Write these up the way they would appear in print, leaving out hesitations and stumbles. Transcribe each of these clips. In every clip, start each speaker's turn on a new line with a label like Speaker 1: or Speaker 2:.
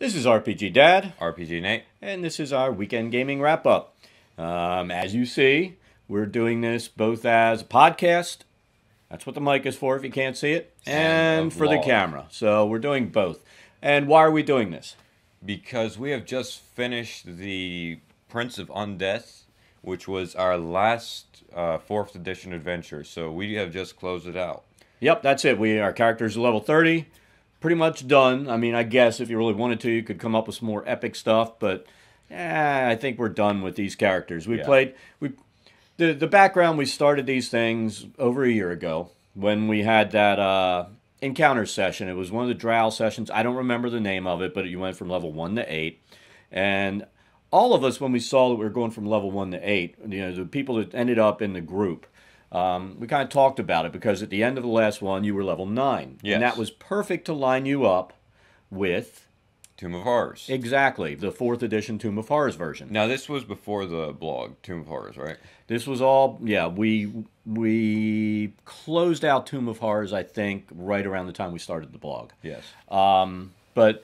Speaker 1: This is RPGDad,
Speaker 2: RPGNate.
Speaker 1: and this is our weekend gaming wrap-up. As you see, we're doing this both as a podcast, that's what the mic is for if you can't see it, and for the camera. So we're doing both. And why are we doing this?
Speaker 2: Because we have just finished the Prince of Undeath, which was our last 4th edition adventure. So we have just closed it out.
Speaker 1: Yep, that's it. Our characters are level 30. Pretty much done. I mean, I guess if you really wanted to, you could come up with some more epic stuff, but I think we're done with these characters. The background, we started these things over a year ago when we had that encounter session. It was one of the drow sessions. I don't remember the name of it, but you went from level 1 to 8. And all of us, when we saw that we were going from level 1 to 8, the people that ended up in the group, we kind of talked about it because at the end of the last one, you were level 9.
Speaker 2: Yes.
Speaker 1: And that was perfect to line you up with...
Speaker 2: Tomb of Horrors.
Speaker 1: Exactly, the 4th edition Tomb of Horrors version.
Speaker 2: Now, this was before the blog, Tomb of Horrors, right?
Speaker 1: This was all, yeah, we closed out Tomb of Horrors, I think, right around the time we started the blog.
Speaker 2: Yes.
Speaker 1: But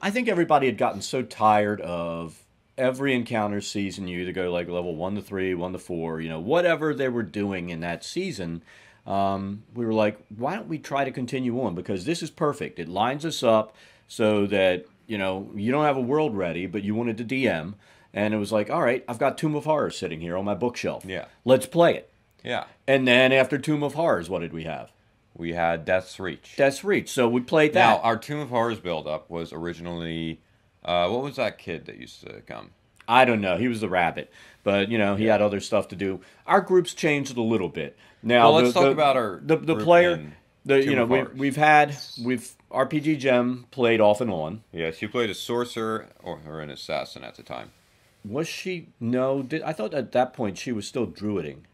Speaker 1: I think everybody had gotten so tired of every encounter season, you either go like level 1 to 3, 1 to 4, whatever they were doing in that season, we were like, why don't we try to continue on? Because this is perfect. It lines us up so that, you don't have a world ready, but you wanted to DM. And it was like, all right, I've got Tomb of Horrors sitting here on my bookshelf.
Speaker 2: Yeah.
Speaker 1: Let's play it.
Speaker 2: Yeah.
Speaker 1: And then after Tomb of Horrors, what did we have?
Speaker 2: We had Death's Reach.
Speaker 1: Death's Reach. So we played that.
Speaker 2: Now, our Tomb of Horrors build-up was originally... what was that kid that used to come?
Speaker 1: I don't know. He was the rabbit. But, he had other stuff to do. Our group's changed a little bit. Now,
Speaker 2: well, let's talk about our
Speaker 1: the player. We've RPG Gem played off and on.
Speaker 2: Yeah, she played a sorcerer or an assassin at the time.
Speaker 1: Was she? No. I thought at that point she was still druiding.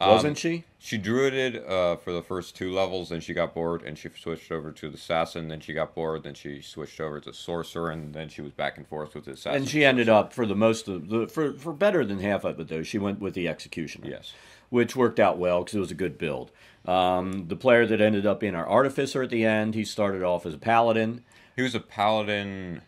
Speaker 1: Wasn't she?
Speaker 2: She druided for the first 2 levels, then she got bored, and she switched over to the assassin, then she got bored, then she switched over to sorcerer, and then she was back and forth with the assassin.
Speaker 1: And she ended up, for the most of for better than half of it, though, she went with the executioner.
Speaker 2: Yes.
Speaker 1: Which worked out well, because it was a good build. The player that ended up being our artificer at the end, he started off as a paladin.
Speaker 2: He was a paladin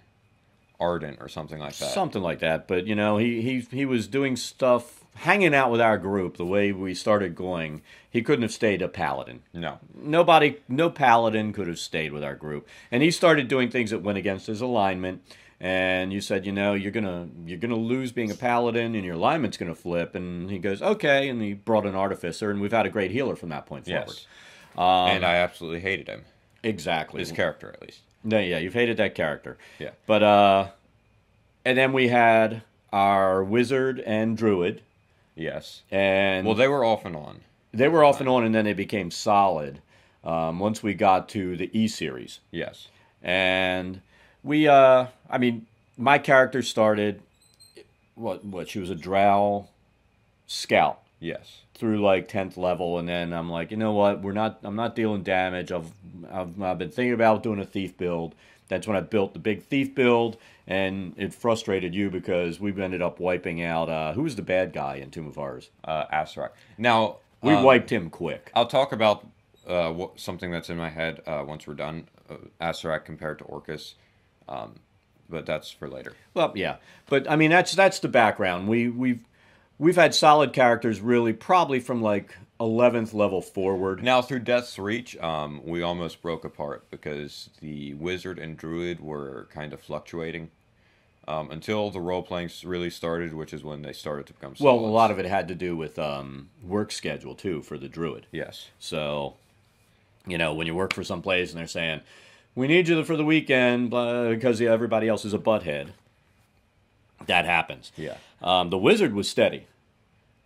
Speaker 2: ardent or something like that.
Speaker 1: Something like that, but, he was doing stuff... Hanging out with our group, the way we started going, he couldn't have stayed a paladin.
Speaker 2: No.
Speaker 1: No paladin could have stayed with our group. And he started doing things that went against his alignment. And you said, you're gonna lose being a paladin, and your alignment's gonna flip. And he goes, okay. And he brought an artificer, and we've had a great healer from that point forward.
Speaker 2: Yes. And I absolutely hated him.
Speaker 1: Exactly.
Speaker 2: His character, at least.
Speaker 1: No, yeah, you've hated that character.
Speaker 2: Yeah.
Speaker 1: But and then we had our wizard and druid.
Speaker 2: Yes.
Speaker 1: And
Speaker 2: well, they were off and on.
Speaker 1: They were off and on, and then they became solid once we got to the E-Series.
Speaker 2: Yes.
Speaker 1: And we, my character started, she was a drow scout.
Speaker 2: Yes.
Speaker 1: Through like 10th level, and then I'm like, you know what, I'm not dealing damage. I've been thinking about doing a thief build. That's when I built the big thief build, and it frustrated you because we've ended up wiping out, who was the bad guy in Tomb of Horrors?
Speaker 2: Asarak. Now...
Speaker 1: we wiped him quick.
Speaker 2: I'll talk about something that's in my head once we're done. Asarak compared to Orcus, but that's for later.
Speaker 1: Well, yeah. But, I mean, that's the background. We've had solid characters, really, probably from, like, 11th level forward.
Speaker 2: Now, through Death's Reach, we almost broke apart because the wizard and druid were kind of fluctuating until the role-playing really started, which is when they started to become solids.
Speaker 1: Well, a lot of it had to do with work schedule, too, for the druid.
Speaker 2: Yes.
Speaker 1: So, when you work for some place and they're saying, we need you for the weekend because everybody else is a butthead, that happens.
Speaker 2: Yeah.
Speaker 1: The wizard was steady.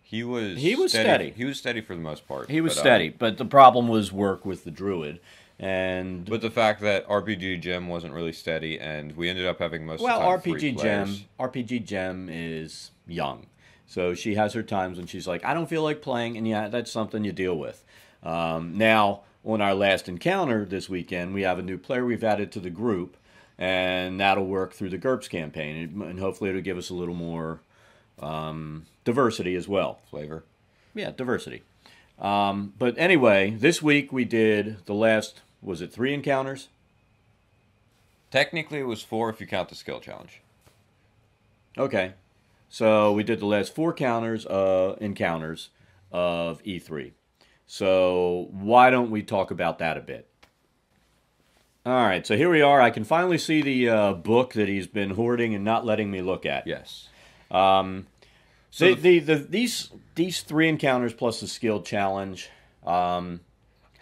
Speaker 2: He was
Speaker 1: steady.
Speaker 2: He was steady for the most part.
Speaker 1: He was steady, but the problem was work with the druid. But
Speaker 2: the fact that RPG Gem wasn't really steady, and we ended up having most of the time
Speaker 1: RPG Gem is young. So she has her times when she's like, I don't feel like playing, and yeah, that's something you deal with. Now, on our last encounter this weekend, we have a new player we've added to the group, and that'll work through the GURPS campaign, and hopefully it'll give us a little more diversity as well.
Speaker 2: Flavor.
Speaker 1: Yeah, diversity. But anyway, this week we did the last, was it 3 encounters?
Speaker 2: Technically, it was 4 if you count the skill challenge.
Speaker 1: Okay. So we did the last 4 encounters of E3. So why don't we talk about that a bit? All right, so here we are. I can finally see the book that he's been hoarding and not letting me look at.
Speaker 2: Yes.
Speaker 1: So these 3 encounters plus the skill challenge, I'm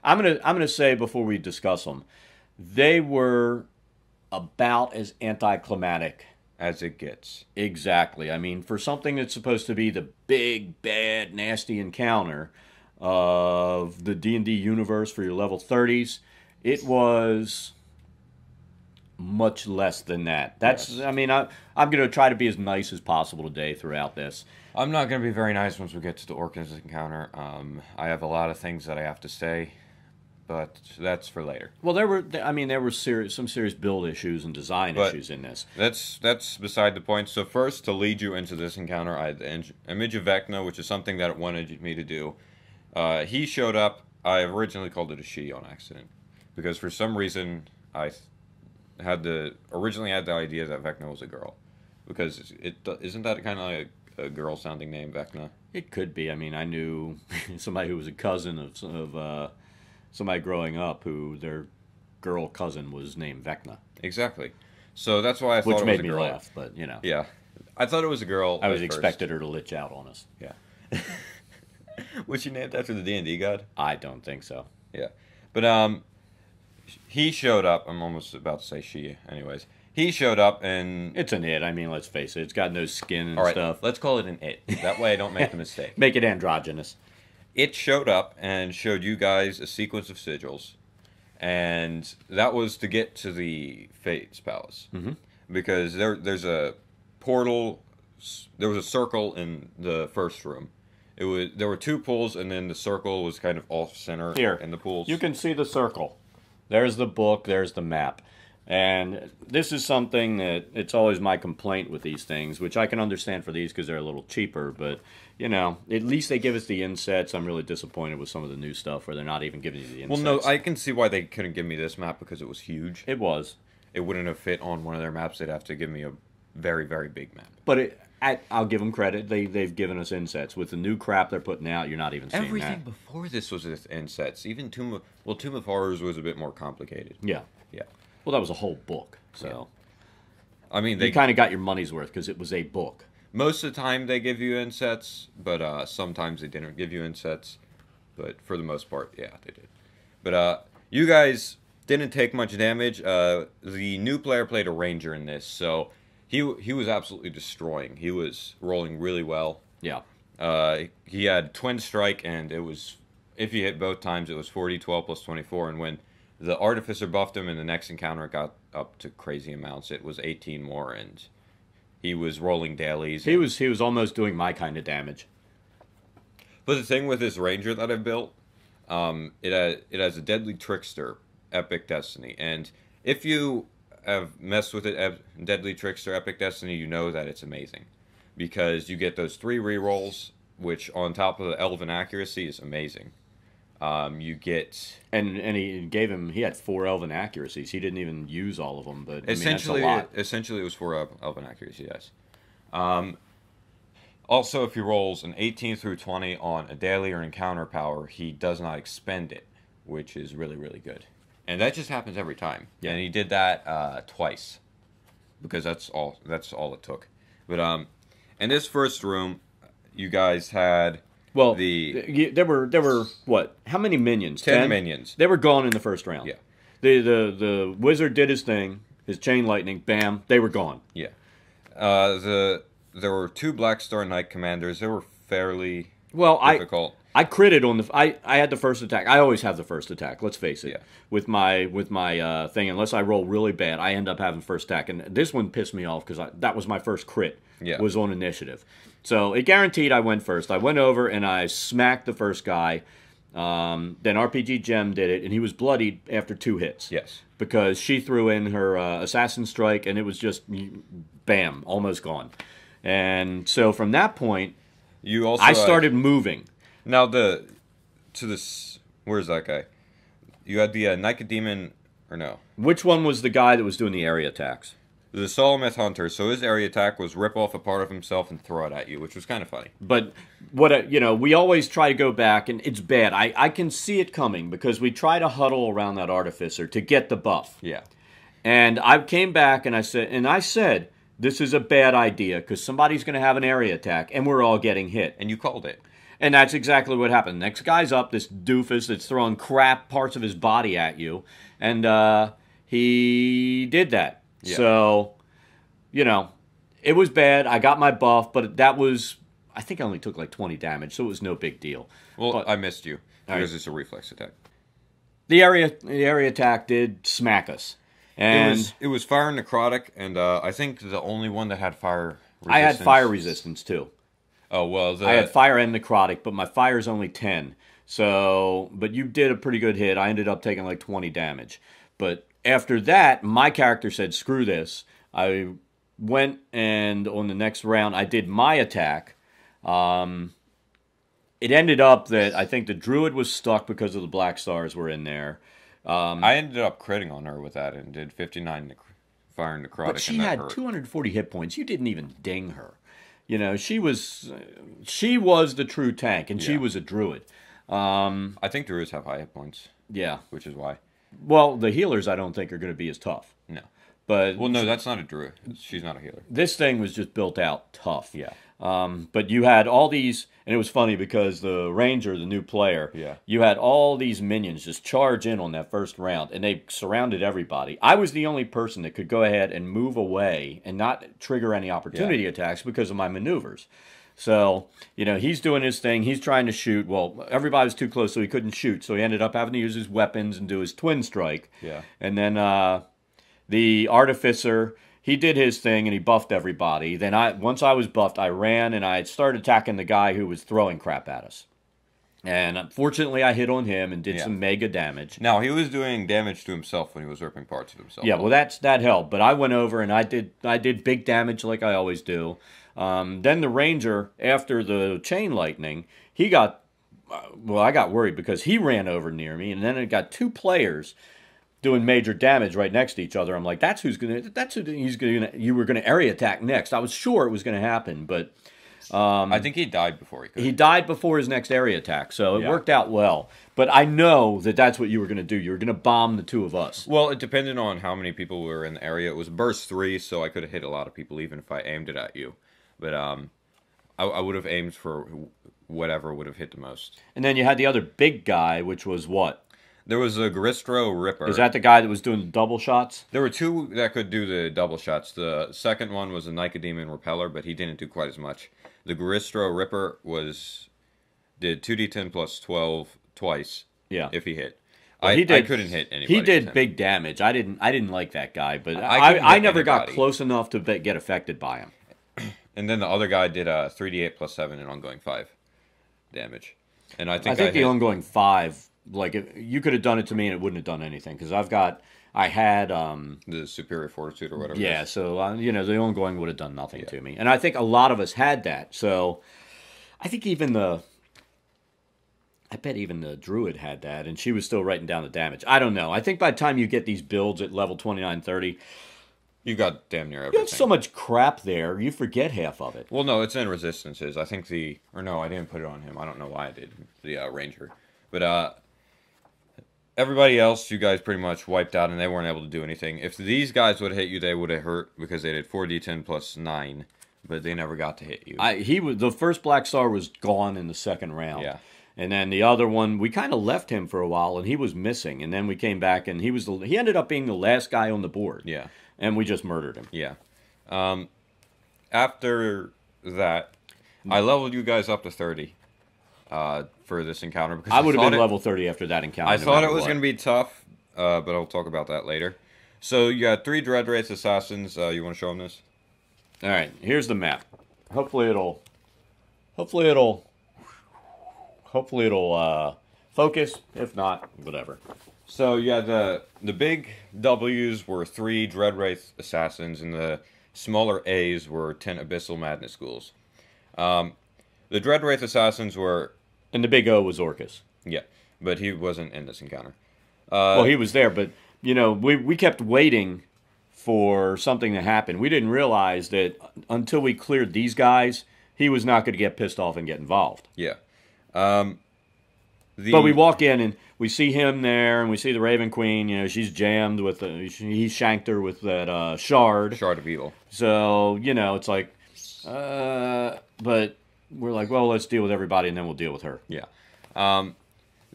Speaker 1: gonna say before we discuss them, they were about as anticlimactic
Speaker 2: as it gets.
Speaker 1: Exactly. I mean, for something that's supposed to be the big, bad, nasty encounter of the D&D universe for your level 30s, it was much less than that. That's, yes. I mean, I'm going to try to be as nice as possible today throughout this.
Speaker 2: I'm not going to be very nice once we get to the Orcans encounter. I have a lot of things that I have to say, but that's for later.
Speaker 1: Well, there were some serious build issues and design issues in this.
Speaker 2: That's beside the point. So first, to lead you into this encounter, I had the image of Vecna, which is something that it wanted me to do. He showed up. I originally called it a she on accident, because for some reason I originally had the idea that Vecna was a girl, because isn't that kind of like a girl sounding name, Vecna?
Speaker 1: It could be. I mean, I knew somebody who was a cousin of somebody growing up who their girl cousin was named Vecna.
Speaker 2: Exactly. So that's why I thought it was a girl.
Speaker 1: Which made me laugh, but you know.
Speaker 2: Yeah, I thought it was a girl.
Speaker 1: I was expected her to lich out on us.
Speaker 2: Yeah. Was she named after the D&D god?
Speaker 1: I don't think so.
Speaker 2: Yeah, but he showed up. I'm almost about to say she. Anyways, he showed up and
Speaker 1: it's an it. I mean, let's face it. It's got no skin and
Speaker 2: all right,
Speaker 1: stuff.
Speaker 2: Let's call it an it. That way, I don't make the mistake.
Speaker 1: Make it androgynous.
Speaker 2: It showed up and showed you guys a sequence of sigils, and that was to get to the Fate's Palace, because there's a portal. There was a circle in the first room. There were 2 pools, and then the circle was kind of off center in the pools.
Speaker 1: You can see the circle. There's the book. There's the map. And this is something that it's always my complaint with these things, which I can understand for these because they're a little cheaper. But, you know, at least they give us the insets. I'm really disappointed with some of the new stuff where they're not even giving you the insets.
Speaker 2: Well, no, I can see why they couldn't give me this map, because it was huge.
Speaker 1: It was.
Speaker 2: It wouldn't have fit on one of their maps. They'd have to give me a very, very big map.
Speaker 1: But I'll give them credit. They've given us insets. With the new crap they're putting out, you're not even seeing
Speaker 2: everything
Speaker 1: that.
Speaker 2: Before this was with insets. Even Tomb of Horrors was a bit more complicated.
Speaker 1: Yeah.
Speaker 2: Yeah.
Speaker 1: Well, that was a whole book, so.
Speaker 2: Yeah. I mean,
Speaker 1: you kind of got your money's worth because it was a book.
Speaker 2: Most of the time they give you insets, but sometimes they didn't give you insets. But for the most part, yeah, they did. But you guys didn't take much damage. The new player played a ranger in this, so he was absolutely destroying. He was rolling really well.
Speaker 1: Yeah.
Speaker 2: He had twin strike, and it was, if you hit both times, it was 40, 12 plus 24, and when the artificer buffed him in the next encounter, it got up to crazy amounts. It was 18 more, and he was rolling dailies.
Speaker 1: He was almost doing my kind of damage.
Speaker 2: But the thing with this ranger that I built, it has a deadly trickster, epic destiny, and if you have messed with it, deadly trickster, epic destiny, you know that it's amazing, because you get those 3 rerolls, which on top of the elven accuracy is amazing. You get
Speaker 1: and he had 4 elven accuracies. He didn't even use all of them, but
Speaker 2: essentially,
Speaker 1: I mean, that's a lot.
Speaker 2: Essentially it was 4 elven accuracy. Yes. Also, if he rolls an 18 through 20 on a daily or encounter power, he does not expend it, which is really, really good. And that just happens every time. Yeah. And he did that twice, because that's all it took. But in this first room, you guys had.
Speaker 1: Well, there were what? How many minions?
Speaker 2: 10 minions.
Speaker 1: They were gone in the first round.
Speaker 2: Yeah.
Speaker 1: The wizard did his thing, his chain lightning, bam, they were gone.
Speaker 2: Yeah. There were 2 Black Star Knight commanders. They were fairly difficult.
Speaker 1: I critted on I had the first attack. I always have the first attack. Let's face it. Yeah. With my thing, unless I roll really bad, I end up having first attack. And this one pissed me off because that was my first crit. Yeah. Was on initiative. So it guaranteed I went first. I went over and I smacked the first guy. Then RPG Gem did it, and he was bloodied after 2 hits.
Speaker 2: Yes. Because
Speaker 1: she threw in her assassin strike, and it was just bam, almost gone. And so from that point, I started moving.
Speaker 2: Now where's that guy? You had the Nicodemon Or no?
Speaker 1: Which one was the guy that was doing the area attacks?
Speaker 2: The Solomith Hunter, so his area attack was rip off a part of himself and throw it at you, which was kind of funny.
Speaker 1: But we always try to go back, and it's bad. I can see it coming because we try to huddle around that Artificer to get the buff.
Speaker 2: Yeah.
Speaker 1: And I came back and I said, this is a bad idea because somebody's going to have an area attack, and we're all getting hit.
Speaker 2: And you called it.
Speaker 1: And that's exactly what happened. Next guy's up, this doofus that's throwing crap parts of his body at you, and he did that. Yeah. So, it was bad. I got my buff, but I think I only took like 20 damage, so it was no big deal.
Speaker 2: Well,
Speaker 1: but,
Speaker 2: I missed you because it's a reflex attack.
Speaker 1: The area attack did smack us. And
Speaker 2: it was fire and necrotic, and I think the only one that had fire resistance.
Speaker 1: I had fire resistance, too.
Speaker 2: Oh, well.
Speaker 1: I had fire and necrotic, but my fire is only 10. So, but you did a pretty good hit. I ended up taking like 20 damage. But after that, my character said, screw this. I went and on the next round, I did my attack. It ended up that I think the Druid was stuck because of the Black Stars were in there.
Speaker 2: I ended up critting on her with that and did 59 fire and necrotic.
Speaker 1: But she had 240 hit points. You didn't even ding her. She was the true tank, and she was a Druid.
Speaker 2: I think Druids have high hit points.
Speaker 1: Yeah.
Speaker 2: Which is why.
Speaker 1: Well, the healers I don't think are going to be as tough.
Speaker 2: No.
Speaker 1: But
Speaker 2: well, no, that's not a Druid. She's not a healer.
Speaker 1: This thing was just built out tough.
Speaker 2: Yeah.
Speaker 1: But you had all these, and it was funny because the Ranger, the new player, you had all these minions just charge in on that first round, and they surrounded everybody. I was the only person that could go ahead and move away and not trigger any opportunity attacks because of my maneuvers. So, he's doing his thing. He's trying to shoot. Well, everybody was too close, so he couldn't shoot. So he ended up having to use his weapons and do his twin strike.
Speaker 2: Yeah.
Speaker 1: And then the Artificer, he did his thing, and he buffed everybody. Then once I was buffed, I ran, and I started attacking the guy who was throwing crap at us. And unfortunately, I hit on him and did some mega damage.
Speaker 2: Now, he was doing damage to himself when he was ripping parts of himself.
Speaker 1: Yeah, well, that helped. But I went over, and I did big damage like I always do. Then the Ranger, after the chain lightning, I got worried because he ran over near me, and then it got two players doing major damage right next to each other. I'm like, you were gonna area attack next. I was sure it was gonna happen, but
Speaker 2: I think he died before he could.
Speaker 1: He died before his next area attack, so it worked out well. But I know that's what you were gonna do. You were gonna bomb the two of us.
Speaker 2: Well, it depended on how many people were in the area. It was burst 3, so I could have hit a lot of people even if I aimed it at you. But I would have aimed for whatever would have hit the most.
Speaker 1: And then you had the other big guy, which was what?
Speaker 2: There was a Gristro Ripper.
Speaker 1: Is that the guy that was doing the double shots?
Speaker 2: There were two that could do the double shots. The second one was a Nicodemon Repeller, but he didn't do quite as much. The Gristro Ripper did 2d10 plus 12 twice.
Speaker 1: Yeah.
Speaker 2: If he hit.
Speaker 1: Well,
Speaker 2: I couldn't hit anybody.
Speaker 1: He did big damage. I didn't like that guy, but I never got close enough to get affected by him.
Speaker 2: And then the other guy did 3d8 plus 7 and ongoing 5 damage. And I think
Speaker 1: the ongoing 5. Like, you could have done it to me and it wouldn't have done anything, because I had
Speaker 2: the superior fortitude or whatever.
Speaker 1: Yeah, so the ongoing would have done nothing to me, and I think a lot of us had that. So I think I bet even the Druid had that, and she was still writing down the damage. I don't know. I think by the time you get these builds at level 29, 30,
Speaker 2: you got damn near everything.
Speaker 1: You have so much crap there, you forget half of it.
Speaker 2: Well, no, it's in resistances. I think I didn't put it on him. I don't know why I did the Ranger, but everybody else, you guys pretty much wiped out, and they weren't able to do anything. If these guys would have hit you, they would have hurt because they did 4d10 plus 9, but they never got to hit you.
Speaker 1: The first Black Star was gone in the second round.
Speaker 2: Yeah.
Speaker 1: And then the other one, we kind of left him for a while, and he was missing. And then we came back, and he ended up being the last guy on the board.
Speaker 2: Yeah.
Speaker 1: And we just murdered him.
Speaker 2: Yeah. After that, I leveled you guys up to 30. For this encounter, because
Speaker 1: I would have been level 30 after that encounter.
Speaker 2: I thought it was going to be tough, but I'll talk about that later. So you got 3 Dreadwraith assassins. You want to show them this?
Speaker 1: All right, here's the map. Hopefully it'll focus. If not, whatever.
Speaker 2: So yeah, the big W's were 3 Dreadwraith assassins, and the smaller A's were 10 Abyssal Madness Ghouls. The Dreadwraith assassins were.
Speaker 1: And the big O was Orcus.
Speaker 2: Yeah, but he wasn't in this encounter.
Speaker 1: Well, he was there, but you know, we kept waiting for something to happen. We didn't realize that until we cleared these guys, he was not going to get pissed off and get involved.
Speaker 2: Yeah.
Speaker 1: But we walk in and we see him there, and we see the Raven Queen. You know, she's jammed with he shanked her with that shard
Speaker 2: of evil.
Speaker 1: So you know, it's like, but we're like, well, let's deal with everybody, and then we'll deal with her.
Speaker 2: Yeah.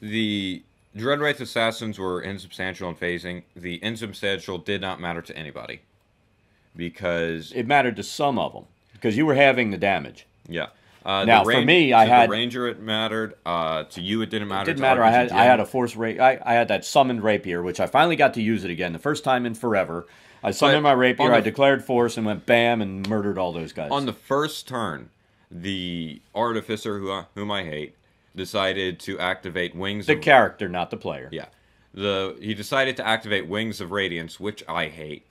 Speaker 2: The Dreadwraith assassins were insubstantial and phasing. The insubstantial did not matter to anybody because
Speaker 1: it mattered to some of them because you were having the damage.
Speaker 2: Yeah.
Speaker 1: Now, for me, I had
Speaker 2: the ranger. It mattered. To you, it didn't matter.
Speaker 1: It didn't matter. I had a force I had that summoned rapier, which I finally got to use it again, the first time in forever. I summoned my rapier. I declared force and went bam and murdered all those guys.
Speaker 2: On the first turn, the artificer, whom I hate, decided to activate wings.
Speaker 1: The character, not the player.
Speaker 2: Yeah, he decided to activate Wings of Radiance, which I hate.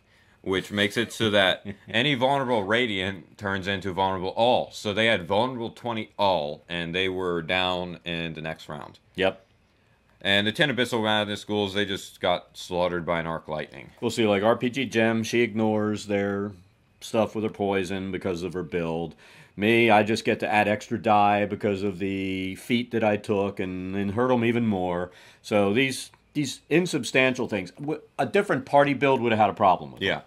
Speaker 2: Which makes it so that any vulnerable Radiant turns into vulnerable all. So they had vulnerable 20 all, and they were down in the next round.
Speaker 1: Yep.
Speaker 2: And the 10 Abyssal Madness schools, they just got slaughtered by an Arc Lightning.
Speaker 1: We'll see, like RPG Gem, she ignores their stuff with her poison because of her build. Me, I just get to add extra die because of the feat that I took and hurt them even more. So these insubstantial things, a different party build would have had a problem with.
Speaker 2: Yeah.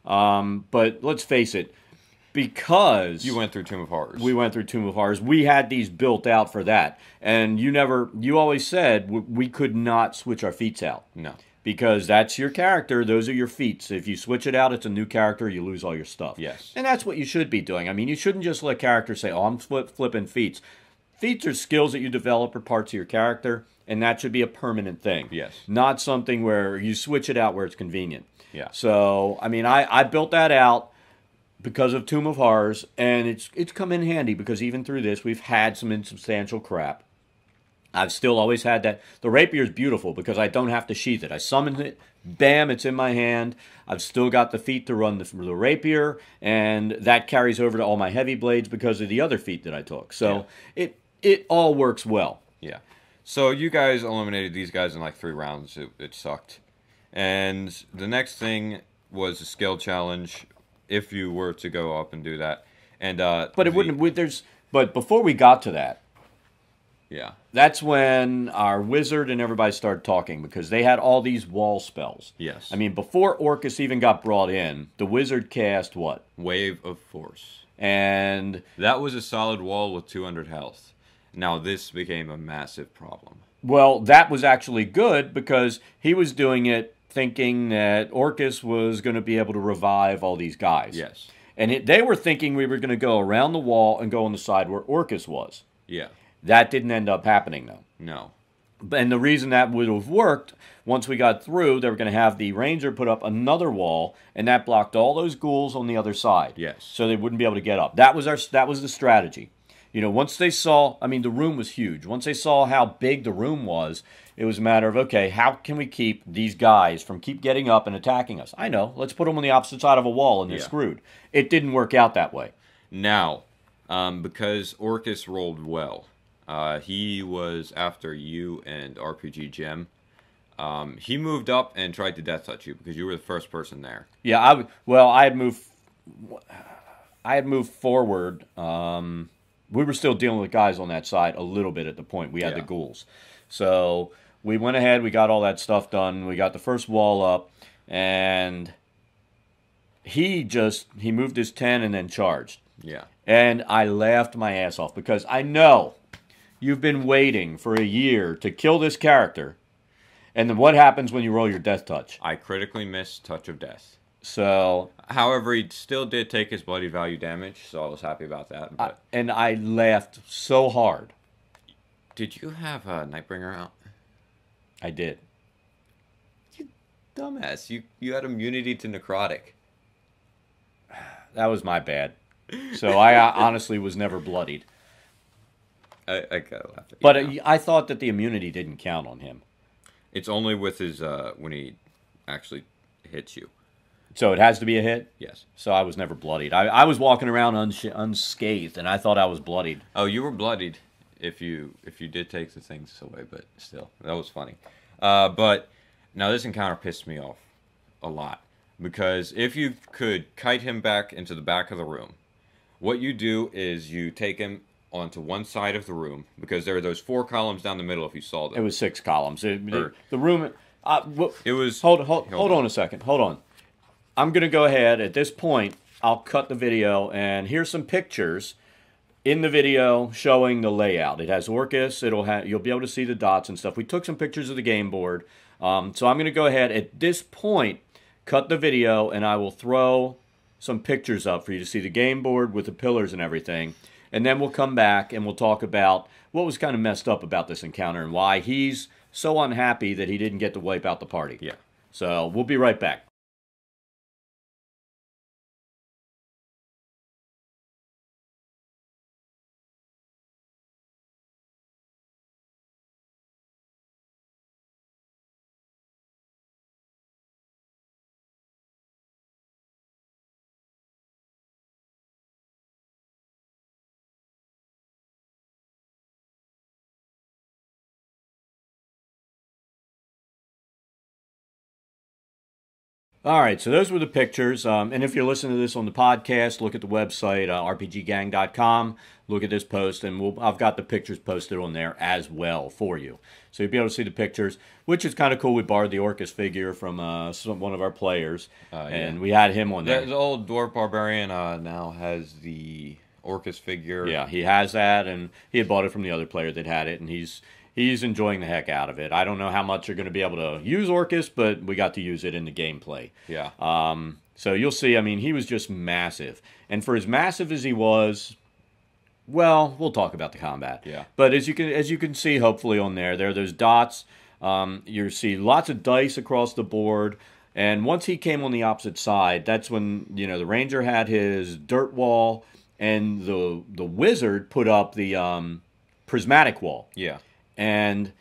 Speaker 1: But let's face it, because
Speaker 2: you went through Tomb of Horrors.
Speaker 1: We went through Tomb of Horrors. We had these built out for that. And you always said we could not switch our feats out.
Speaker 2: No.
Speaker 1: Because that's your character. Those are your feats. If you switch it out, it's a new character. You lose all your stuff.
Speaker 2: Yes.
Speaker 1: And that's what you should be doing. I mean, you shouldn't just let characters say, oh, I'm flipping feats. Feats are skills that you develop or parts of your character, and that should be a permanent thing.
Speaker 2: Yes.
Speaker 1: Not something where you switch it out where it's convenient.
Speaker 2: Yeah.
Speaker 1: So, I mean, I built that out because of Tomb of Horrors, and it's come in handy because even through this, we've had some insubstantial crap. I've still always had that. The rapier is beautiful because I don't have to sheath it. I summon it, bam, it's in my hand. I've still got the feat to run the rapier, and that carries over to all my heavy blades because of the other feat that I took. So it all works well.
Speaker 2: Yeah. So you guys eliminated these guys in like 3 rounds. It sucked. And the next thing was a skill challenge, if you were to go up and do that. And
Speaker 1: but it wouldn't. But before we got to that,
Speaker 2: yeah,
Speaker 1: that's when our wizard and everybody started talking because they had all these wall spells.
Speaker 2: Yes.
Speaker 1: I mean, before Orcus even got brought in, the wizard cast what?
Speaker 2: Wave of Force.
Speaker 1: And
Speaker 2: that was a solid wall with 200 health. Now this became a massive problem.
Speaker 1: Well, that was actually good because he was doing it thinking that Orcus was going to be able to revive all these guys.
Speaker 2: Yes.
Speaker 1: And they were thinking we were going to go around the wall and go on the side where Orcus was.
Speaker 2: Yeah.
Speaker 1: That didn't end up happening, though.
Speaker 2: No.
Speaker 1: And the reason that would have worked, once we got through, they were going to have the ranger put up another wall, and that blocked all those ghouls on the other side.
Speaker 2: Yes.
Speaker 1: So they wouldn't be able to get up. That was the strategy. You know, once they saw, I mean, the room was huge. Once they saw how big the room was, it was a matter of, okay, how can we keep these guys from keep getting up and attacking us? I know, let's put them on the opposite side of a wall and they're screwed. It didn't work out that way.
Speaker 2: Now, because Orcus rolled well, he was after you and RPG Gem. He moved up and tried to death touch you because you were the first person there.
Speaker 1: Yeah, I had moved forward. We were still dealing with guys on that side a little bit at the point. We had the ghouls. So we went ahead, we got all that stuff done. We got the first wall up, and he moved his 10 and then charged.
Speaker 2: Yeah.
Speaker 1: And I laughed my ass off because I know you've been waiting for a year to kill this character. And then what happens when you roll your death touch?
Speaker 2: I critically missed Touch of Death.
Speaker 1: So,
Speaker 2: however, he still did take his bloody value damage, so I was happy about that. But
Speaker 1: and I laughed so hard.
Speaker 2: Did you have Nightbringer out?
Speaker 1: I did.
Speaker 2: You dumbass! You had immunity to necrotic.
Speaker 1: That was my bad. So I honestly was never bloodied.
Speaker 2: I gotta laugh at you.
Speaker 1: But I thought that the immunity didn't count on him.
Speaker 2: It's only with his when he actually hits you.
Speaker 1: So it has to be a hit?
Speaker 2: Yes.
Speaker 1: So I was never bloodied. I was walking around unscathed, and I thought I was bloodied.
Speaker 2: Oh, you were bloodied if you did take the things away, but still, that was funny. But Now, this encounter pissed me off a lot. Because if you could kite him back into the back of the room, what you do is you take him onto one side of the room, because there are those 4 columns down the middle if you saw them.
Speaker 1: It was 6 columns. The room...
Speaker 2: it was...
Speaker 1: Hold on a second. Hold on. I'm going to go ahead. At this point, I'll cut the video, and here's some pictures in the video showing the layout. It has Orcus. You'll be able to see the dots and stuff. We took some pictures of the game board. So I'm going to go ahead at this point, cut the video, and I will throw some pictures up for you to see the game board with the pillars and everything. And then we'll come back and we'll talk about what was kind of messed up about this encounter and why he's so unhappy that he didn't get to wipe out the party.
Speaker 2: Yeah.
Speaker 1: So we'll be right back. All right, so those were the pictures. And if you're listening to this on the podcast, look at the website, rpggang.com. Look at this post, and I've got the pictures posted on there as well for you. So you'll be able to see the pictures, which is kind of cool. We borrowed the Orcus figure from one of our players, and we had him on there.
Speaker 2: The old Dwarf Barbarian now has the Orcus figure.
Speaker 1: Yeah, he has that, and he had bought it from the other player that had it, and he's enjoying the heck out of it. I don't know how much you're going to be able to use Orcus, but we got to use it in the gameplay.
Speaker 2: Yeah.
Speaker 1: So you'll see, I mean, he was just massive. And for as massive as he was, well, we'll talk about the combat.
Speaker 2: Yeah.
Speaker 1: But as you can see, hopefully on there are those dots. You see lots of dice across the board. And once he came on the opposite side, that's when, the Ranger had his dirt wall, and the Wizard put up the prismatic wall.
Speaker 2: Yeah.
Speaker 1: And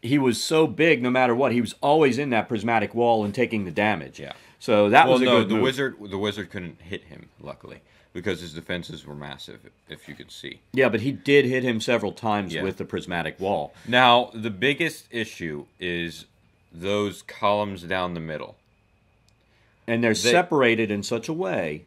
Speaker 1: he was so big, no matter what, he was always in that prismatic wall and taking the damage.
Speaker 2: Yeah.
Speaker 1: So that was a good move.
Speaker 2: The wizard couldn't hit him, luckily, because his defenses were massive, if you could see.
Speaker 1: Yeah, but he did hit him several times with the prismatic wall.
Speaker 2: Now, the biggest issue is those columns down the middle.
Speaker 1: And they're separated in such a way.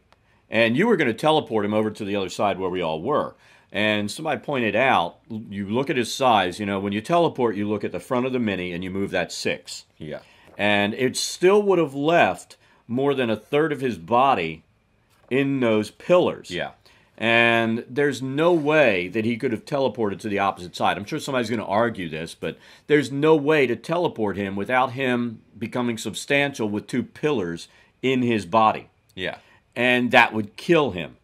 Speaker 1: And you were going to teleport him over to the other side where we all were. And somebody pointed out, you look at his size, when you teleport, you look at the front of the mini and you move that 6.
Speaker 2: Yeah.
Speaker 1: And it still would have left more than a third of his body in those pillars.
Speaker 2: Yeah.
Speaker 1: And there's no way that he could have teleported to the opposite side. I'm sure somebody's going to argue this, but there's no way to teleport him without him becoming substantial with 2 pillars in his body.
Speaker 2: Yeah.
Speaker 1: And that would kill him.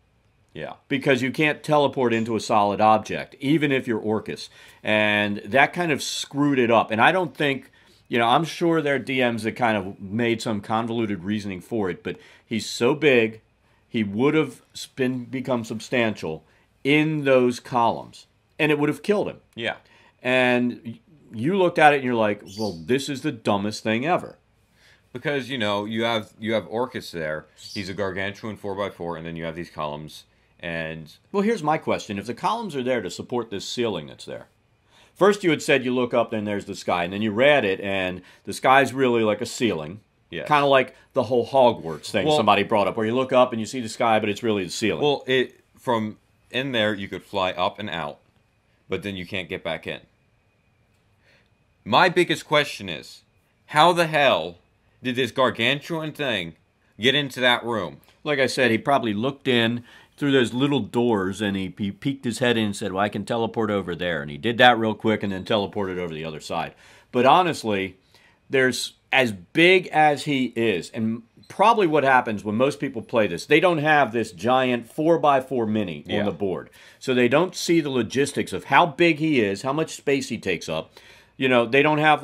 Speaker 2: Yeah.
Speaker 1: Because you can't teleport into a solid object, even if you're Orcus. And that kind of screwed it up. And I don't think, I'm sure there are DMs that kind of made some convoluted reasoning for it, but he's so big, he would have become substantial in those columns. And it would have killed him.
Speaker 2: Yeah.
Speaker 1: And you looked at it and you're like, well, this is the dumbest thing ever.
Speaker 2: Because, you have Orcus there. He's a gargantuan 4x4, and then you have these columns. And
Speaker 1: well, here's my question. If the columns are there to support this ceiling that's there, first you had said you look up and there's the sky, and then you read it, and the sky's really like a ceiling.
Speaker 2: Yeah.
Speaker 1: Kind of like the whole Hogwarts thing somebody brought up, where you look up and you see the sky, but it's really the ceiling.
Speaker 2: Well, from in there, you could fly up and out, but then you can't get back in. My biggest question is, how the hell did this gargantuan thing get into that room?
Speaker 1: Like I said, he probably looked in through those little doors, and he peeked his head in and said, well, I can teleport over there. And he did that real quick and then teleported over the other side. But honestly, there's as big as he is, and probably what happens when most people play this, they don't have this giant 4x4 mini on the board. So they don't see the logistics of how big he is, how much space he takes up. They don't have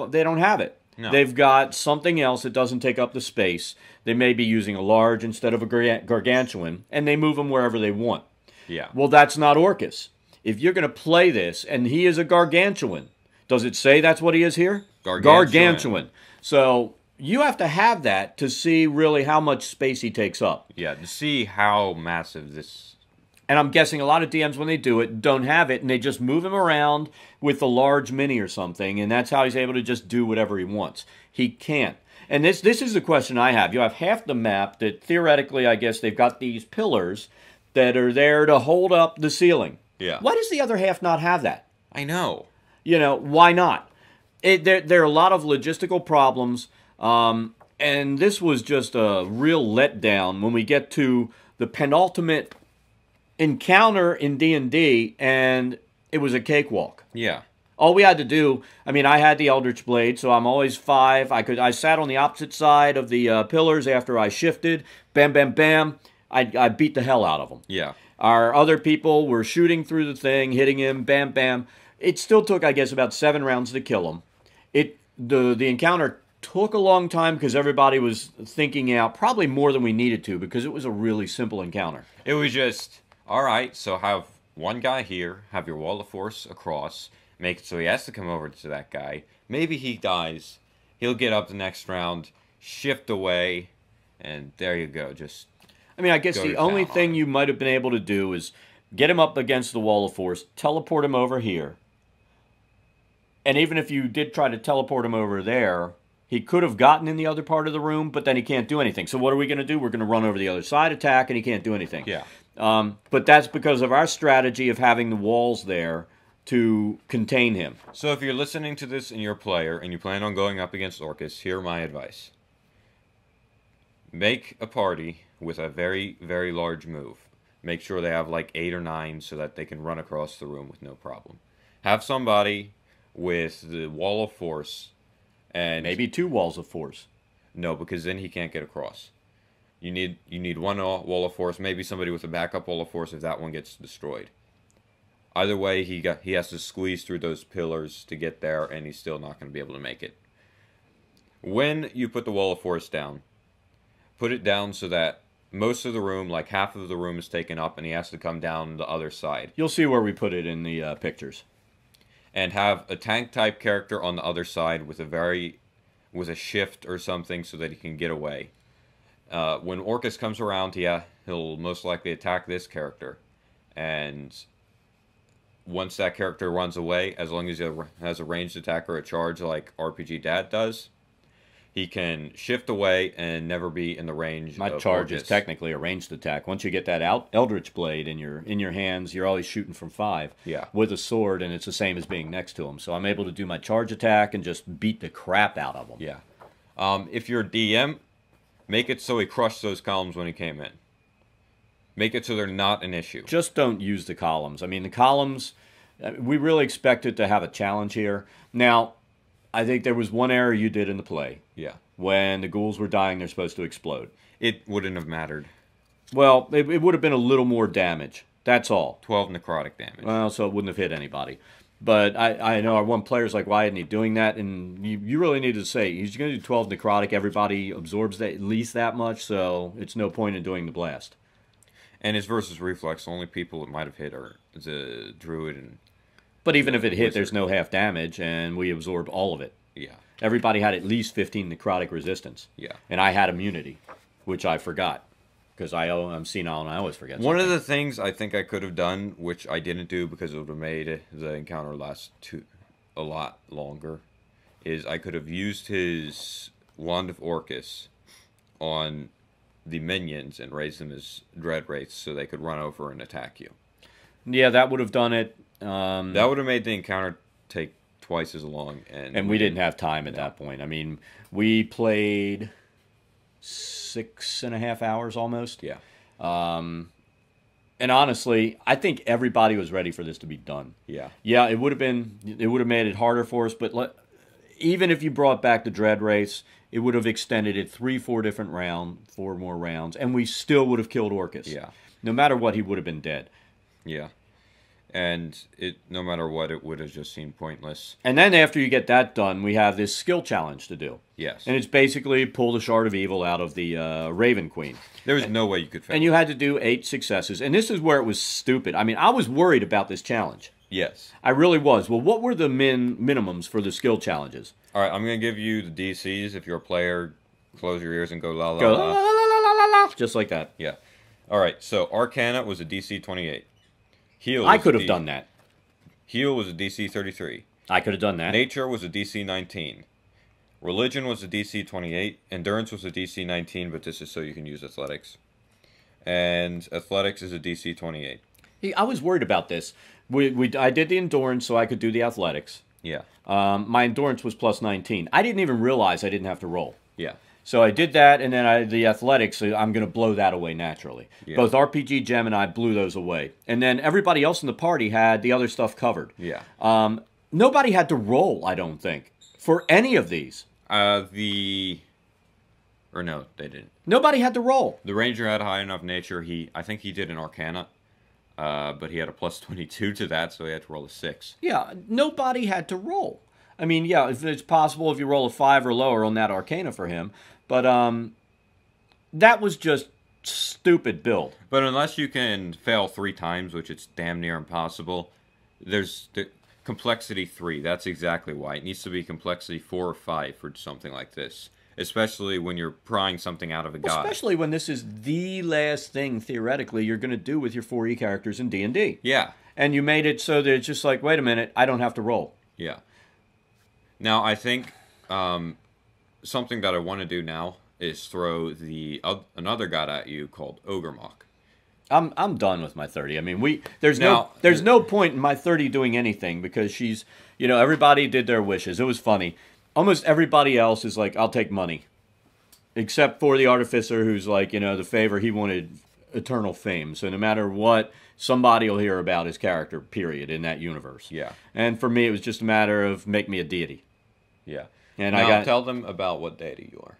Speaker 1: it.
Speaker 2: No.
Speaker 1: They've got something else that doesn't take up the space. They may be using a large instead of a gargantuan, and they move them wherever they want.
Speaker 2: Yeah.
Speaker 1: Well, that's not Orcus. If you're going to play this, and he is a gargantuan, does it say that's what he is here? Gargantuan. So you have to have that to see really how much space he takes up.
Speaker 2: Yeah, to see how massive this
Speaker 1: And I'm guessing a lot of DMs, when they do it, don't have it, and they just move him around with the large mini or something, and that's how he's able to just do whatever he wants. He can't. And this is the question I have. You have half the map that, theoretically, I guess they've got these pillars that are there to hold up the ceiling.
Speaker 2: Yeah.
Speaker 1: Why does the other half not have that?
Speaker 2: I know.
Speaker 1: Why not? There are a lot of logistical problems, and this was just a real letdown when we get to the penultimate encounter in D&D, and it was a cakewalk.
Speaker 2: Yeah.
Speaker 1: All we had to do, I had the Eldritch Blade, so I'm always 5. I sat on the opposite side of the pillars after I shifted. Bam, bam, bam. I beat the hell out of them.
Speaker 2: Yeah.
Speaker 1: Our other people were shooting through the thing, hitting him, bam, bam. It still took, I guess, about 7 rounds to kill him. The encounter took a long time because everybody was thinking out, probably more than we needed to, because it was a really simple encounter.
Speaker 2: It was just, all right, so have one guy here, have your wall of force across, make it so he has to come over to that guy. Maybe he dies. He'll get up the next round, shift away, and there you go.
Speaker 1: I guess the only thing you might have been able to do is get him up against the wall of force, teleport him over here. And even if you did try to teleport him over there, he could have gotten in the other part of the room, but then he can't do anything. So what are we going to do? We're going to run over the other side, attack, and he can't do anything.
Speaker 2: Yeah.
Speaker 1: But that's because of our strategy of having the walls there to contain him.
Speaker 2: So if you're listening to this and you're a player and you plan on going up against Orcus, here are my advice. Make a party with a very, very large move. Make sure they have like 8 or 9 so that they can run across the room with no problem. Have somebody with the wall of force, and
Speaker 1: maybe 2 walls of force.
Speaker 2: No, because then he can't get across. You need one wall of force, maybe somebody with a backup wall of force if that one gets destroyed. Either way, he has to squeeze through those pillars to get there, and he's still not going to be able to make it. When you put the wall of force down, put it down so that most of the room, like half of the room, is taken up, and he has to come down the other side.
Speaker 1: You'll see where we put it in the pictures.
Speaker 2: And have a tank type character on the other side with a shift or something so that he can get away. When Orcus comes around, he'll most likely attack this character, and once that character runs away, as long as he has a ranged attack or a charge like RPGDad does, he can shift away and never be in the range of
Speaker 1: My charge
Speaker 2: Orcus.
Speaker 1: is technically a ranged attack. Once you get that Eldritch Blade in your hands, you're always shooting from 5 with a sword, and it's the same as being next to him. So I'm able to do my charge attack and just beat the crap out of him.
Speaker 2: Yeah. If you're a DM, make it so he crushed those columns when he came in. Make it so they're not an issue.
Speaker 1: Just don't use the columns. The columns, we really expected to have a challenge here. Now, I think there was one error you did in the play.
Speaker 2: Yeah.
Speaker 1: When the ghouls were dying, they're supposed to explode.
Speaker 2: It wouldn't have mattered.
Speaker 1: Well, it would have been a little more damage. That's all.
Speaker 2: 12 necrotic damage.
Speaker 1: Well, so it wouldn't have hit anybody. But I know our one player's like, why isn't he doing that? And you really need to say, he's going to do 12 necrotic. Everybody absorbs that, at least that much, so it's no point in doing the blast.
Speaker 2: And his versus reflex, the only people it might have hit are the druid and...
Speaker 1: But even if it hit, there's no half damage, and we absorbed all of it.
Speaker 2: Yeah.
Speaker 1: Everybody had at least 15 necrotic resistance.
Speaker 2: Yeah.
Speaker 1: And I had immunity, which I forgot. Because I'm senile and I always forget something.
Speaker 2: One of the things I think I could have done, which I didn't do because it would have made the encounter last a lot longer, is I could have used his Wand of Orcus on the minions and raised them as dread wraiths so they could run over and attack you.
Speaker 1: Yeah, that would have done it.
Speaker 2: That would have made the encounter take twice as long.
Speaker 1: And we didn't have time at that point. We played 6.5 hours almost.
Speaker 2: Yeah.
Speaker 1: And honestly, I think everybody was ready for this to be done.
Speaker 2: Yeah.
Speaker 1: Yeah, it would have made it harder for us, but even if you brought back the dread race, it would have extended it 4 more rounds, and we still would have killed Orcus.
Speaker 2: Yeah.
Speaker 1: No matter what, he would have been dead.
Speaker 2: Yeah. And no matter what, it would have just seemed pointless.
Speaker 1: And then after you get that done, we have this skill challenge to do.
Speaker 2: Yes.
Speaker 1: And it's basically pull the Shard of Evil out of the Raven Queen.
Speaker 2: There was no way you could fail.
Speaker 1: And you had to do 8 successes. And this is where it was stupid. I was worried about this challenge.
Speaker 2: Yes.
Speaker 1: I really was. Well, what were the minimums for the skill challenges?
Speaker 2: All right, I'm going to give you the DCs. If you're a player, close your ears and go la la
Speaker 1: Go
Speaker 2: la.
Speaker 1: la la la la la la, just like that.
Speaker 2: Yeah. All right, so Arcana was a DC 28. Heal.
Speaker 1: I could have done that.
Speaker 2: Heal was a DC 33.
Speaker 1: I could have done that.
Speaker 2: Nature was a DC 19. Religion was a DC 28. Endurance was a DC 19, but this is so you can use athletics. And athletics is a DC 28.
Speaker 1: I was worried about this. I did the endurance so I could do the athletics.
Speaker 2: Yeah.
Speaker 1: My endurance was plus 19. I didn't even realize I didn't have to roll.
Speaker 2: Yeah.
Speaker 1: So I did that, and then the athletics, I'm going to blow that away naturally.
Speaker 2: Yeah.
Speaker 1: Both RPG Gem and I blew those away. And then everybody else in the party had the other stuff covered.
Speaker 2: Yeah.
Speaker 1: Nobody had to roll, I don't think, for any of these.
Speaker 2: Or no, they didn't.
Speaker 1: Nobody had to roll.
Speaker 2: The Ranger had high enough nature. I think he did an Arcana, but he had a plus 22 to that, so he had to roll a 6.
Speaker 1: Yeah, nobody had to roll. I mean, yeah, if it's possible if you roll a 5 or lower on that Arcana for him, but that was just stupid build.
Speaker 2: But unless you can fail 3 times, which it's damn near impossible, there's the complexity 3. That's exactly why. It needs to be complexity 4 or 5 for something like this. Especially when you're prying something out of a god.
Speaker 1: Especially when this is the last thing, theoretically, you're going to do with your 4E characters in D&D.
Speaker 2: Yeah.
Speaker 1: And you made it so that it's just like, wait a minute, I don't have to roll.
Speaker 2: Yeah. Now, I think something that I want to do now is throw another god at you called Ogremok.
Speaker 1: I'm done with my 30. I mean, there's no point in my 30 doing anything because she's, everybody did their wishes. It was funny. Almost everybody else is like, I'll take money. Except for the Artificer who's like, the favor, he wanted eternal fame. So no matter what, somebody will hear about his character, period, in that universe.
Speaker 2: Yeah. And
Speaker 1: for me, it was just a matter of make me a deity.
Speaker 2: Yeah.
Speaker 1: And
Speaker 2: now, tell them about what deity you are.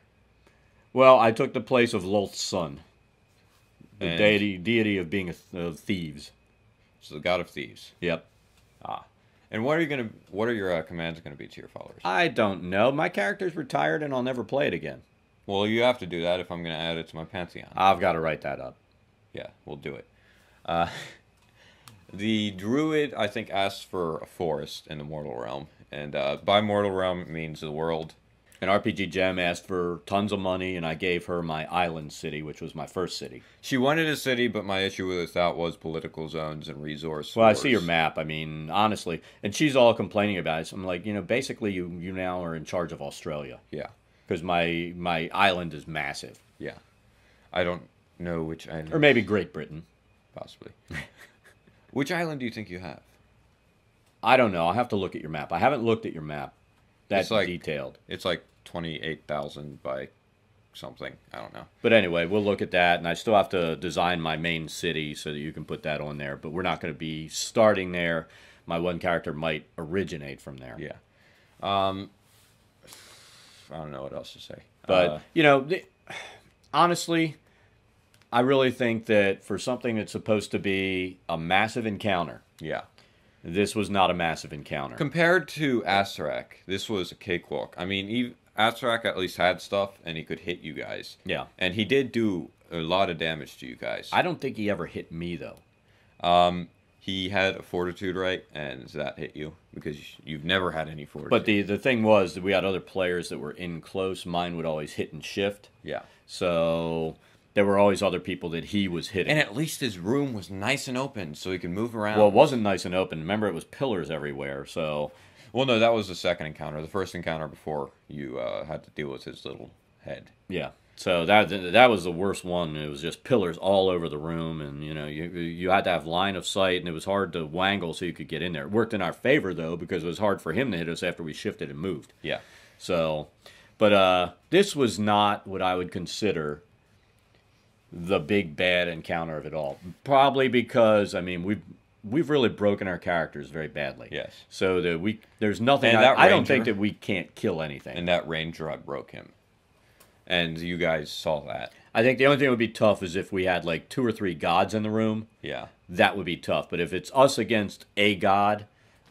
Speaker 1: Well, I took the place of Lolth's son. The deity of being of thieves.
Speaker 2: So the god of thieves.
Speaker 1: Yep.
Speaker 2: And what are your commands going to be to your followers?
Speaker 1: I don't know. My character's retired and I'll never play it again.
Speaker 2: Well, you have to do that if I'm going to add it to my pantheon.
Speaker 1: I've got to write that up.
Speaker 2: Yeah, we'll do it. The druid, I think, asks for a forest in the mortal realm. And by mortal realm, it means the world.
Speaker 1: An RPG Gem asked for tons of money, and I gave her my island city, which was my first city.
Speaker 2: She wanted a city, but my issue with that was political zones and resource
Speaker 1: Well,
Speaker 2: wars.
Speaker 1: I see your map. I mean, honestly. And she's all complaining about it. So I'm like, basically you now are in charge of Australia.
Speaker 2: Yeah.
Speaker 1: Because my island is massive.
Speaker 2: Yeah. I don't know which island.
Speaker 1: Or maybe Great Britain.
Speaker 2: Possibly. Which island do you think you have?
Speaker 1: I don't know. I'll have to look at your map. I haven't looked at your map. That's detailed.
Speaker 2: It's like 28,000 by something. I don't know.
Speaker 1: But anyway, we'll look at that. And I still have to design my main city so that you can put that on there. But we're not going to be starting there. My one character might originate from there.
Speaker 2: Yeah. I don't know what else to say.
Speaker 1: But, honestly, I really think that for something that's supposed to be a massive encounter.
Speaker 2: Yeah.
Speaker 1: This was not a massive encounter.
Speaker 2: Compared to Asarak, this was a cakewalk. I mean, Asarak at least had stuff, and he could hit you guys.
Speaker 1: Yeah.
Speaker 2: And he did do a lot of damage to you guys.
Speaker 1: I don't think he ever hit me, though.
Speaker 2: He had a fortitude, right? And that hit you? Because you've never had any fortitude.
Speaker 1: But the thing was that we had other players that were in close. Mine would always hit and shift.
Speaker 2: Yeah.
Speaker 1: So there were always other people that he was hitting.
Speaker 2: And at least his room was nice and open, so he could move around.
Speaker 1: Well, it wasn't nice and open. Remember, it was pillars everywhere, so...
Speaker 2: Well, no, that was the second encounter. The first encounter before you had to deal with his little head.
Speaker 1: Yeah. So that was the worst one. It was just pillars all over the room, and, you had to have line of sight, and it was hard to wangle so you could get in there. It worked in our favor, though, because it was hard for him to hit us after we shifted and moved.
Speaker 2: Yeah.
Speaker 1: So, but this was not what I would consider the big bad encounter of it all. Probably because we've really broken our characters very badly.
Speaker 2: Yes.
Speaker 1: So that there's nothing.
Speaker 2: And
Speaker 1: I don't think that we can't kill anything.
Speaker 2: And that ranger, I broke him. And you guys saw that.
Speaker 1: I think the only thing that would be tough is if we had like 2 or 3 gods in the room.
Speaker 2: Yeah.
Speaker 1: That would be tough. But if it's us against a god,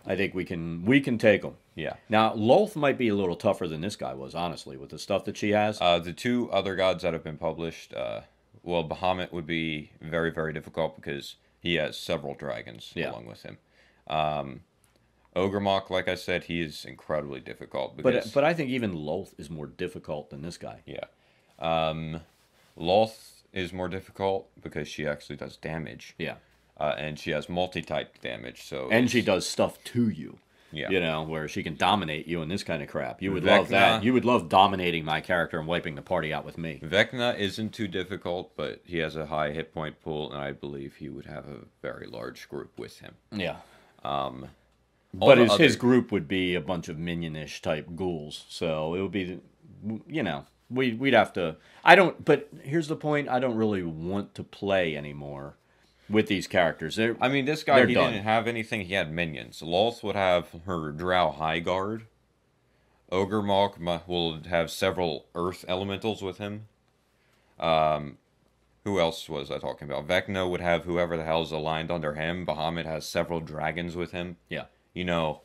Speaker 1: I think we can take them.
Speaker 2: Yeah.
Speaker 1: Now, Lolth might be a little tougher than this guy was, honestly, with the stuff that she has.
Speaker 2: The 2 other gods that have been published, Bahamut would be very, very difficult because he has several dragons along with him. Ogremok, like I said, he is incredibly difficult. Because,
Speaker 1: but I think even Lolth is more difficult than this guy.
Speaker 2: Yeah. Lolth is more difficult because she actually does damage.
Speaker 1: Yeah.
Speaker 2: And she has multi-type damage, so...
Speaker 1: And she does stuff to you.
Speaker 2: Yeah.
Speaker 1: You know, where she can dominate you and this kind of crap. You would
Speaker 2: Vecna,
Speaker 1: love that. You would love dominating my character and wiping the party out with me.
Speaker 2: Vecna isn't too difficult, but he has a high hit point pool, and I believe he would have a very large group with him.
Speaker 1: Yeah.
Speaker 2: But
Speaker 1: his group would be a bunch of minion-ish type ghouls. So it would be, you know, we'd have to... But here's the point. I don't really want to play anymore with these characters.
Speaker 2: This guy, he didn't have anything. He had minions. Lolth would have her Drow High Guard. Ogre Malk will have several earth elementals with him. Who else was I talking about? Vecna would have whoever the hell's aligned under him. Bahamut has several dragons with him.
Speaker 1: Yeah.
Speaker 2: You know,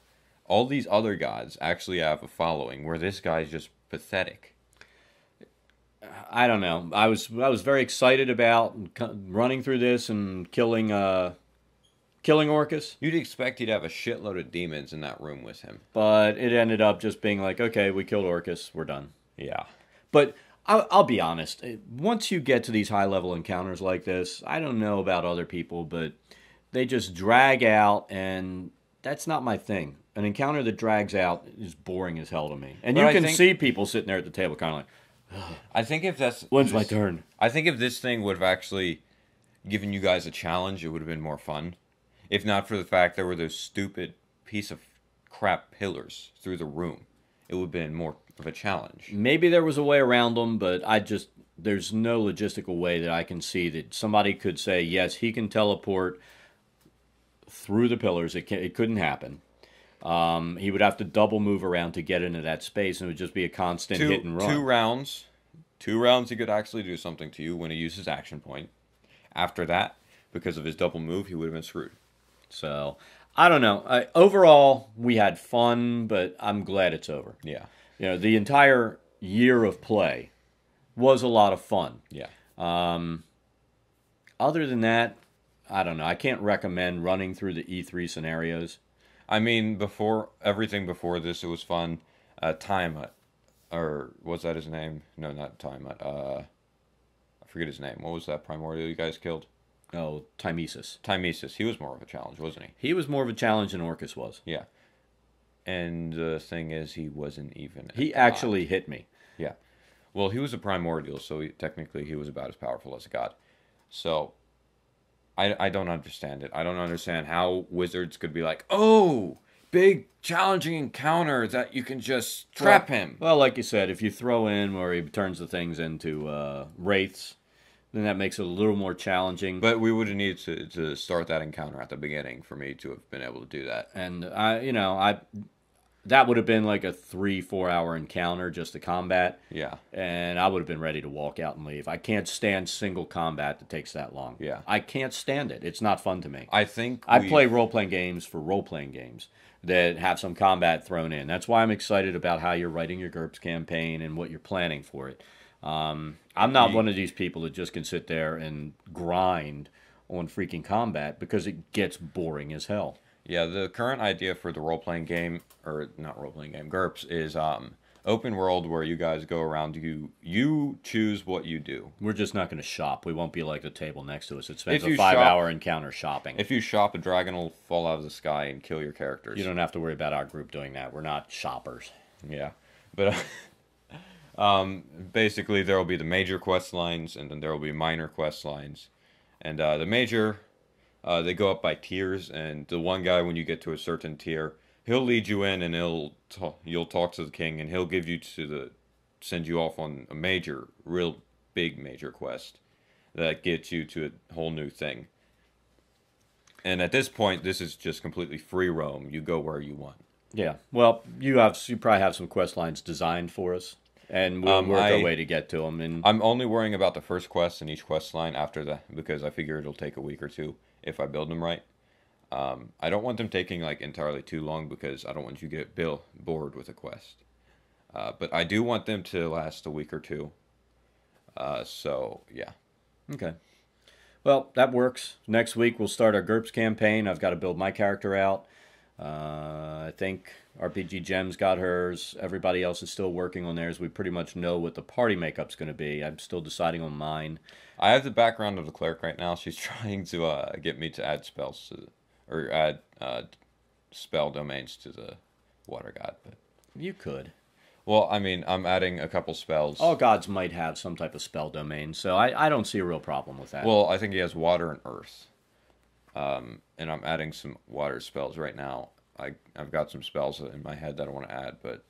Speaker 2: all these other gods actually have a following, where this guy's just pathetic.
Speaker 1: I don't know. I was very excited about running through this and killing Orcus.
Speaker 2: You'd expect he'd have a shitload of demons in that room with him.
Speaker 1: But it ended up just being like, okay, we killed Orcus, we're done.
Speaker 2: Yeah.
Speaker 1: But I'll be honest. Once you get to these high-level encounters like this, I don't know about other people, but they just drag out, and that's not my thing. An encounter that drags out is boring as hell to me. And you can see people sitting there at the table kind of like,
Speaker 2: I think if that's...
Speaker 1: When's my turn?
Speaker 2: I think if this thing would have actually given you guys a challenge, it would have been more fun. If not for the fact there were those stupid piece of crap pillars through the room, it would have been more of a challenge.
Speaker 1: Maybe there was a way around them, but there's no logistical way that I can see that somebody could say, yes, he can teleport through the pillars. It couldn't happen. He would have to double move around to get into that space, and it would just be a constant hit and run.
Speaker 2: 2 rounds. 2 rounds he could actually do something to you when he used his action point. After that, because of his double move, he would have been screwed.
Speaker 1: So, I don't know. Overall, we had fun, but I'm glad it's over.
Speaker 2: Yeah.
Speaker 1: You know, the entire year of play was a lot of fun.
Speaker 2: Yeah.
Speaker 1: Other than that, I don't know. I can't recommend running through the E3 scenarios.
Speaker 2: I mean, everything before this, it was fun. Tiamat, or was that his name? No, not Tiamat. I forget his name. What was that primordial you guys killed?
Speaker 1: Oh, Timesis.
Speaker 2: Timesis. He was more of a challenge, wasn't he?
Speaker 1: He was more of a challenge than Orcus was.
Speaker 2: Yeah. And the thing is, he wasn't even...
Speaker 1: He actually hit me.
Speaker 2: Yeah. Well, he was a primordial, so technically he was about as powerful as a god. So... I don't understand it. I don't understand how wizards could be like, oh, big challenging encounter that you can just trap him.
Speaker 1: Well, like you said, if you throw in where he turns the things into wraiths, then that makes it a little more challenging.
Speaker 2: But we would have needed to start that encounter at the beginning for me to have been able to do that.
Speaker 1: And that would have been like a 3-4 hour encounter just to combat.
Speaker 2: Yeah.
Speaker 1: And I would have been ready to walk out and leave. I can't stand single combat that takes that long.
Speaker 2: Yeah.
Speaker 1: I can't stand it. It's not fun to me.
Speaker 2: I think
Speaker 1: I play role-playing games for role-playing games that have some combat thrown in. That's why I'm excited about how you're writing your GURPS campaign and what you're planning for it. I'm not one of these people that just can sit there and grind on freaking combat because it gets boring as hell.
Speaker 2: Yeah, the current idea for the role-playing game, or not role-playing game, GURPS, is open world where you guys go around, you choose what you do.
Speaker 1: We're just not going to shop. We won't be like the table next to us. It spends a 5-hour encounter shopping.
Speaker 2: If you shop, a dragon will fall out of the sky and kill your characters.
Speaker 1: You don't have to worry about our group doing that. We're not shoppers.
Speaker 2: Yeah, but basically there will be the major quest lines, and then there will be minor quest lines. And the major... they go up by tiers, and the one guy, when you get to a certain tier, he'll lead you in, and you'll talk to the king, and he'll give you send you off on a real big major quest that gets you to a whole new thing. And at this point, this is just completely free roam. You go where you want.
Speaker 1: Yeah. Well, you probably have some quest lines designed for us, and we'll work our way to get to them. And
Speaker 2: I'm only worrying about the first quest in each quest line after that, because I figure it'll take a week or two. If I build them right. I don't want them taking like entirely too long because I don't want you to get bored with a quest. But I do want them to last a week or two. So, yeah.
Speaker 1: Okay. Well, that works. Next week we'll start our GURPS campaign. I've got to build my character out. I think RPG Gem's got hers. Everybody else is still working on theirs. We pretty much know what the party makeup's going to be. I'm still deciding on mine.
Speaker 2: I have the background of the cleric right now. She's trying to get me to add spells to, or add spell domains to the water god. But
Speaker 1: You could.
Speaker 2: well, I mean, I'm adding a couple spells.
Speaker 1: All gods might have some type of spell domain, so I don't see a real problem with that.
Speaker 2: Well, I think he has water and earth. And I'm adding some water spells right now. I've got some spells in my head that I want to add, but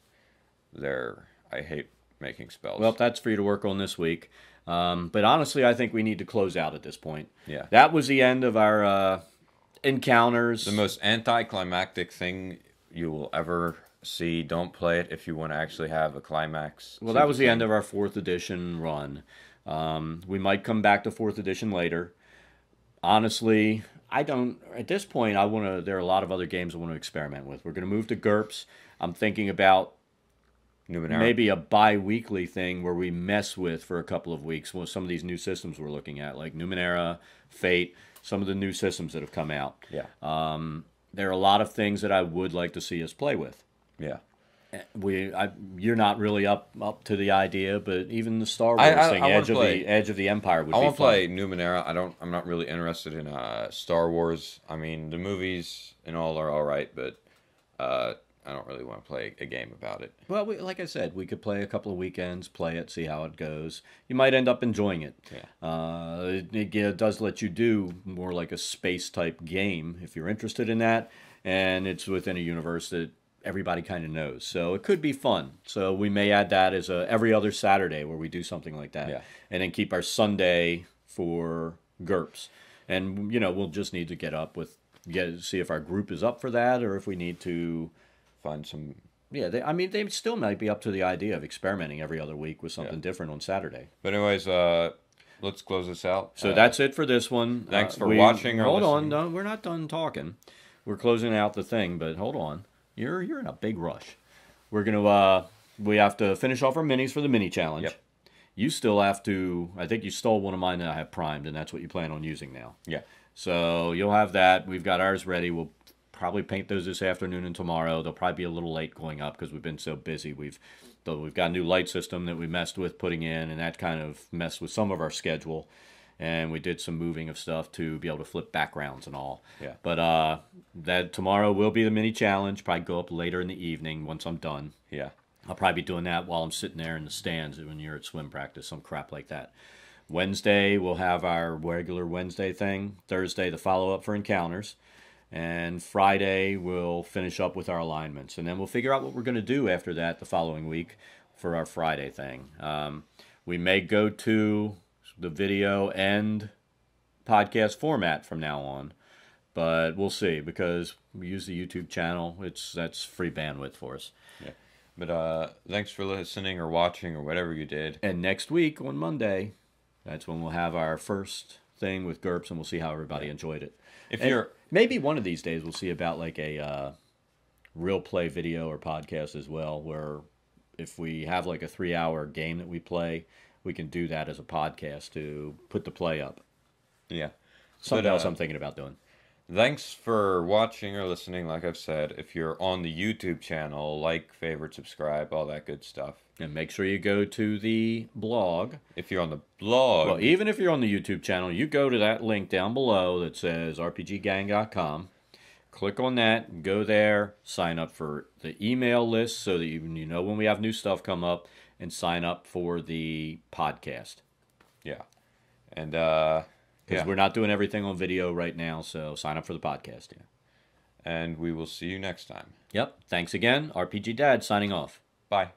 Speaker 2: I hate making spells.
Speaker 1: Well, that's for you to work on this week. But honestly, I think we need to close out at this point.
Speaker 2: Yeah.
Speaker 1: That was the end of our encounters.
Speaker 2: The most anticlimactic thing you will ever see. Don't play it if you want to actually have a climax.
Speaker 1: Well, that was the end of our 4th edition run. We might come back to 4th edition later. Honestly, I don't. At this point, there are a lot of other games I want to experiment with. We're going to move to GURPS. I'm thinking about
Speaker 2: Numenera.
Speaker 1: maybe a bi-weekly thing where we mess with for a couple of weeks with some of these new systems we're looking at, like Numenera, Fate, some of the new systems that have come out.
Speaker 2: Yeah.
Speaker 1: There are a lot of things that I would like to see us play with.
Speaker 2: Yeah.
Speaker 1: You're not really up to the idea, but even the Star Wars thing, Edge of the Empire, would be fun.
Speaker 2: I want to play Numenera. I'm not really interested in Star Wars. I mean, the movies and all are all right, but I don't really want to play a game about it.
Speaker 1: Well, like I said, we could play a couple of weekends, play it, see how it goes. You might end up enjoying it.
Speaker 2: Yeah.
Speaker 1: It does let you do more like a space-type game if you're interested in that, and it's within a universe that everybody kind of knows. So it could be fun. So we may add that as every other Saturday where we do something like that.
Speaker 2: Yeah.
Speaker 1: And then keep our Sunday for GURPS. And, we'll just need to get up see if our group is up for that or if we need to
Speaker 2: find some...
Speaker 1: Yeah, they still might be up to the idea of experimenting every other week with something different on Saturday.
Speaker 2: But anyways, let's close this out.
Speaker 1: So that's it for this one.
Speaker 2: Thanks for watching or
Speaker 1: Hold
Speaker 2: listening.
Speaker 1: on, no, we're not done talking. We're closing out the thing, but hold on. You're in a big rush. We're gonna we have to finish off our minis for the mini challenge.
Speaker 2: Yep.
Speaker 1: You still have to. I think you stole one of mine that I have primed, and that's what you plan on using now.
Speaker 2: Yeah.
Speaker 1: So you'll have that. We've got ours ready. We'll probably paint those this afternoon and tomorrow. They'll probably be a little late going up because we've been so busy. We've got a new light system that we messed with putting in, and that kind of messed with some of our schedule. And we did some moving of stuff to be able to flip backgrounds and all.
Speaker 2: Yeah.
Speaker 1: But that tomorrow will be the mini challenge. Probably go up later in the evening once I'm done.
Speaker 2: Yeah.
Speaker 1: I'll probably be doing that while I'm sitting there in the stands when you're at swim practice, some crap like that. Wednesday, we'll have our regular Wednesday thing. Thursday, the follow-up for encounters. And Friday, we'll finish up with our alignments. And then we'll figure out what we're going to do after that the following week for our Friday thing. We may go to the video and podcast format from now on, but we'll see because we use the YouTube channel. That's free bandwidth for us.
Speaker 2: Yeah. But thanks for listening or watching or whatever you did.
Speaker 1: And next week on Monday, that's when we'll have our first thing with GURPS, and we'll see how everybody enjoyed it. Maybe one of these days we'll see about like a real play video or podcast as well, where if we have like a 3-hour game that we play, we can do that as a podcast to put the play up.
Speaker 2: Yeah.
Speaker 1: Something else I'm thinking about doing.
Speaker 2: Thanks for watching or listening. Like I've said, if you're on the YouTube channel, like, favorite, subscribe, all that good stuff.
Speaker 1: And make sure you go to the blog.
Speaker 2: If you're on the blog...
Speaker 1: Well, even if you're on the YouTube channel, you go to that link down below that says rpggang.com. Click on that, go there, sign up for the email list so that you know when we have new stuff come up, and sign up for the podcast.
Speaker 2: Yeah. And,
Speaker 1: because we're not doing everything on video right now, so sign up for the podcast. Yeah.
Speaker 2: And we will see you next time.
Speaker 1: Yep. Thanks again. RPG Dad signing off.
Speaker 2: Bye.